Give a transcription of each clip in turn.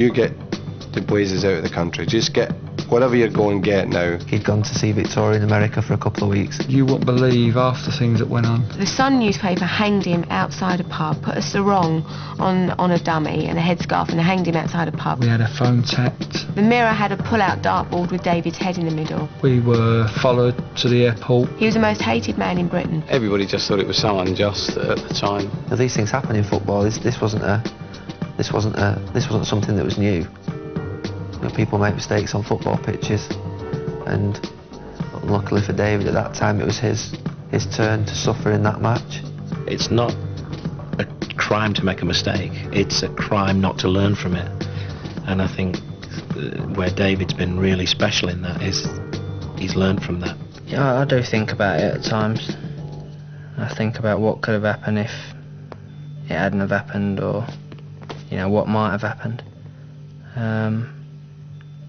You get the Blazers out of the country. Just get whatever you're going get now. He'd gone to see Victoria in America for a couple of weeks. You wouldn't believe half the things that went on. The Sun newspaper hanged him outside a pub, put a sarong on a dummy and a headscarf and hanged him outside a pub. We had a phone tapped. The Mirror had a pull-out dartboard with David's head in the middle. We were followed to the airport. He was the most hated man in Britain. Everybody just thought it was so unjust at the time. Now, these things happen in football. This wasn't something that was new. You know, people make mistakes on football pitches, and unluckily for David at that time it was his turn to suffer in that match. It's not a crime to make a mistake, it's a crime not to learn from it. And I think where David's been really special in that is he's learned from that. Yeah, I do think about it at times. I think about what could have happened if it hadn't have happened, or what might have happened.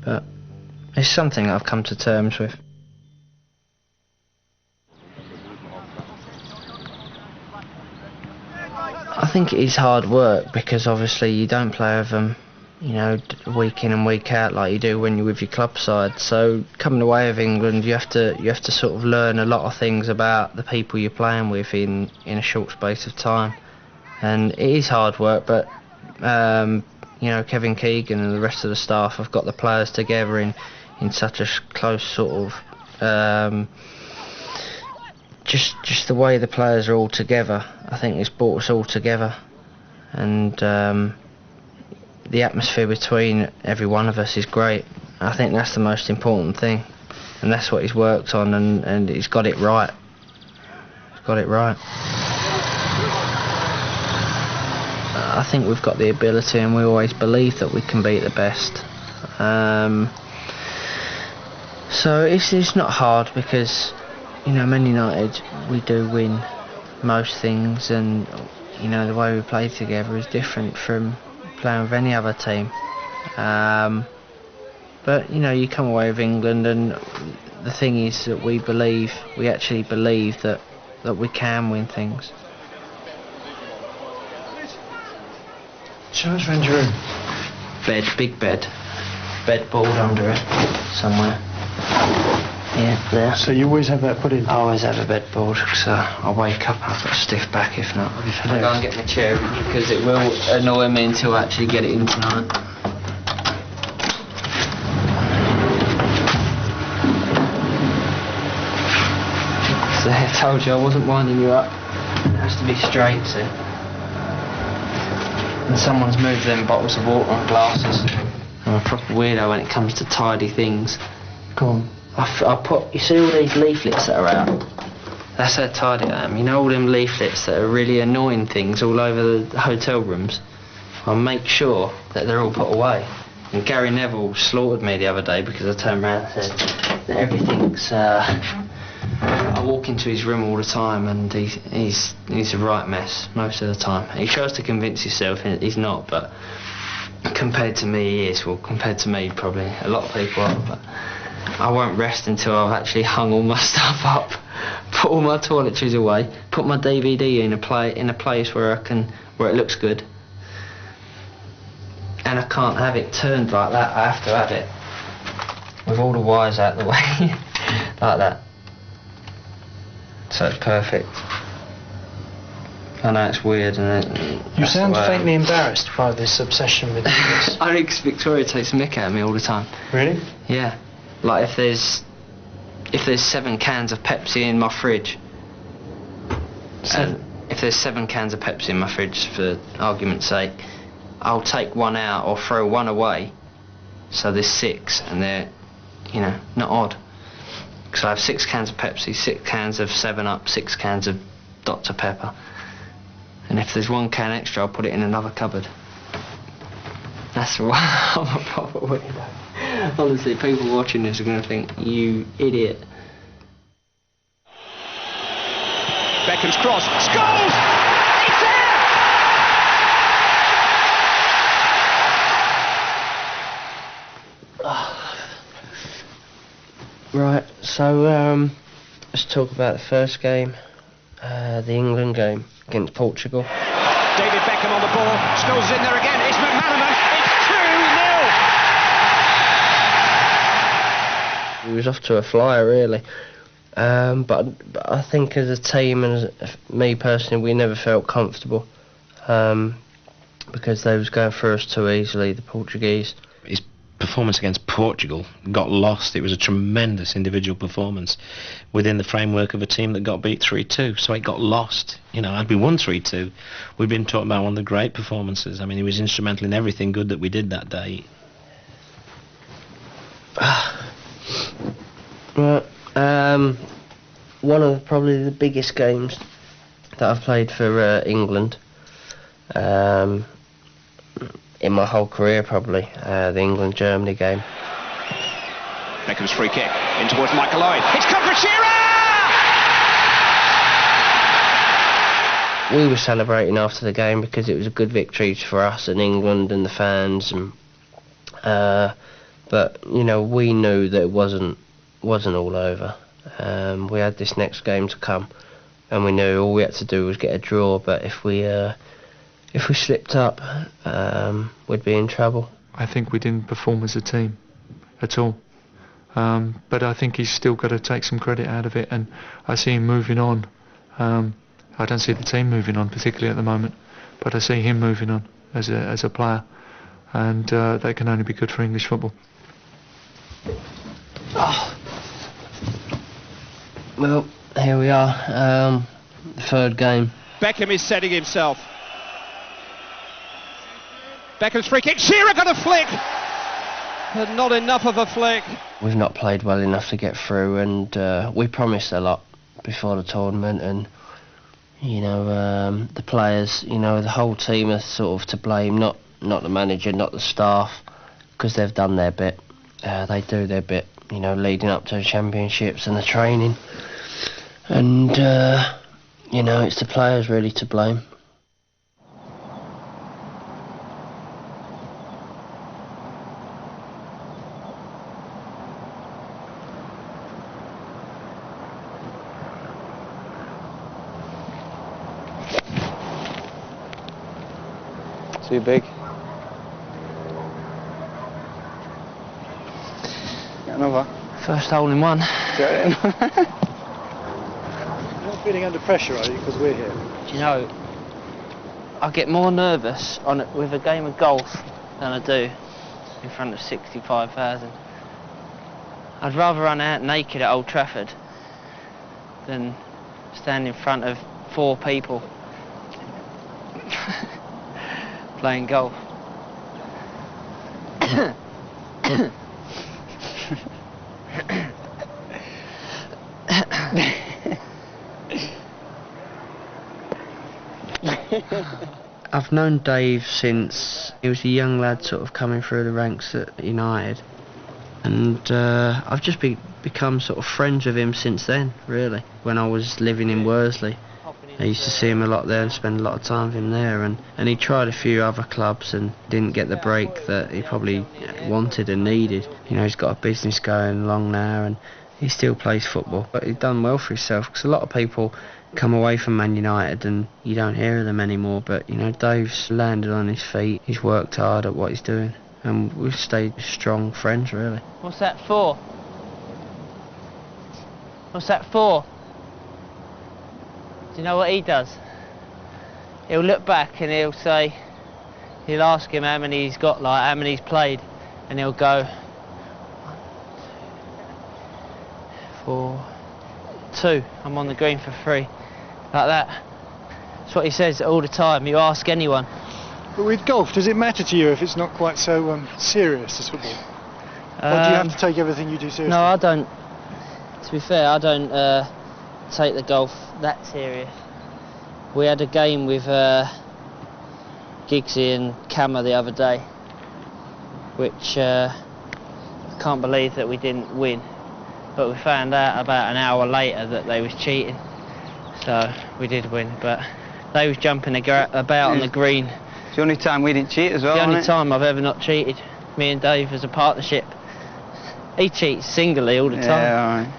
But it's something that I've come to terms with. I think it is hard work, because obviously you don't play with them, week in and week out like you do when you're with your club side. So coming away with England, you have to sort of learn a lot of things about the people you're playing with in a short space of time, and it is hard work. But Kevin Keegan and the rest of the staff have got the players together in such a close sort of just the way the players are all together. I think it's brought us all together, and the atmosphere between every one of us is great. I think that's the most important thing, and that's what he's worked on, and he's got it right. He's got it right. I think we've got the ability, and we always believe that we can beat the best. So it's not hard, because Man United, we do win most things, and the way we play together is different from playing with any other team. But you come away with England, and the thing is that we actually believe that we can win things. Show us around your room. Bed, big bed. Bedboard under it, somewhere. Yeah, there. So you always have that put in? I always have a bedboard, so I wake up and I've got a stiff back if not. I go and get my chair, because it will annoy me until I actually get it in tonight. So I told you I wasn't winding you up. It has to be straight, see. And someone's moved them bottles of water and glasses. I'm a proper weirdo when it comes to tidy things. Go on. You see all these leaflets that are out? That's how tidy I am. All them leaflets that are really annoying things all over the hotel rooms? I make sure that they're all put away. And Gary Neville slaughtered me the other day because I turned around and said that everything's... I walk into his room all the time, and he's a right mess most of the time. He tries to convince himself he's not, but compared to me he is. Well, compared to me probably a lot of people are, but I won't rest until I've actually hung all my stuff up, put all my toiletries away, put my DVD in a place where it looks good. And I can't have it turned like that. I have to have it with all the wires out the way, like that. So it's perfect. I know it's weird, and you sound faintly embarrassed by this obsession with this. I think Victoria takes the mick out of me all the time. Really? Yeah. Like if there's 7 cans of Pepsi in my fridge, and if there's 7 cans of Pepsi in my fridge, for argument's sake, I'll take one out or throw one away, so there's 6, and they're, not odd. Because I have 6 cans of Pepsi, 6 cans of 7-Up, 6 cans of Dr Pepper, and if there's 1 can extra, I'll put it in another cupboard. That's why I'm a proper weirdo. Honestly, people watching this are going to think, you idiot. Beckham's cross, scores! It's there! Right, so let's talk about the first game, the England game against Portugal. David Beckham on the ball, Scholes in there again, it's McManaman, it's 2-0! was off to a flyer, really. But I think as a team and as me personally, we never felt comfortable because they was going through us too easily, the Portuguese. His performance against Portugal got lost. It was a tremendous individual performance within the framework of a team that got beat 3-2, so it got lost. You know, had we won 3-2, we'd been talking about one of the great performances. I mean, he was instrumental in everything good that we did that day. One of probably the biggest games that I've played for England in my whole career, probably, the England-Germany game. Beckham's free kick in towards Michael Owen. It's come for Shearer! We were celebrating after the game because it was a good victory for us and England and the fans. And, but you know, we knew that it wasn't all over. We had this next game to come, and we knew all we had to do was get a draw. But if we slipped up, we'd be in trouble. I think we didn't perform as a team at all. But I think he's still got to take some credit out of it, and I see him moving on. I don't see the team moving on particularly at the moment, but I see him moving on as a player, and that can only be good for English football. Oh. Well, here we are, the third game. Beckham is setting himself. Beckham's free kick. Shearer got a flick, but not enough of a flick. We've not played well enough to get through, and we promised a lot before the tournament, and you know, the players, you know, the whole team are sort of to blame, not the manager, not the staff, because they've done their bit. They do their bit, you know, leading up to the championships and the training, and you know, it's the players really to blame. Too big. Get another. First hole in one. You're not feeling under pressure, are you, because we're here? Do you know, I get more nervous with a game of golf than I do in front of 65,000. I'd rather run out naked at Old Trafford than stand in front of 4 people playing golf. I've known Dave since he was a young lad, sort of coming through the ranks at United, and I've just become sort of friends with him since then, really. When I was living in Worsley, I used to see him a lot there and spend a lot of time with him there, and he tried a few other clubs and didn't get the break that he probably wanted and needed. You know, he's got a business going along now, and he still plays football, but he's done well for himself, because a lot of people come away from Man United and you don't hear of them anymore. But you know, Dave's landed on his feet, he's worked hard at what he's doing, and we've stayed strong friends, really. What's that for? What's that for? Do you know what he does? He'll look back and he'll ask him how many he's got, like how many he's played, and he'll go 4, 2, I'm on the green for 3, like that. That's what he says all the time. You ask anyone. But with golf, does it matter to you if it's not quite so serious as football? Or do you have to take everything you do seriously? No, I don't. To be fair, I don't take the golf that serious. We had a game with Giggsy and Kammer the other day, which I can't believe that we didn't win. But we found out about an hour later that they was cheating, so we did win. But they was jumping about on the green. It's the only time we didn't cheat as well. The only time I've ever not cheated. Me and Dave as a partnership. He cheats singly all the time. Yeah, all right.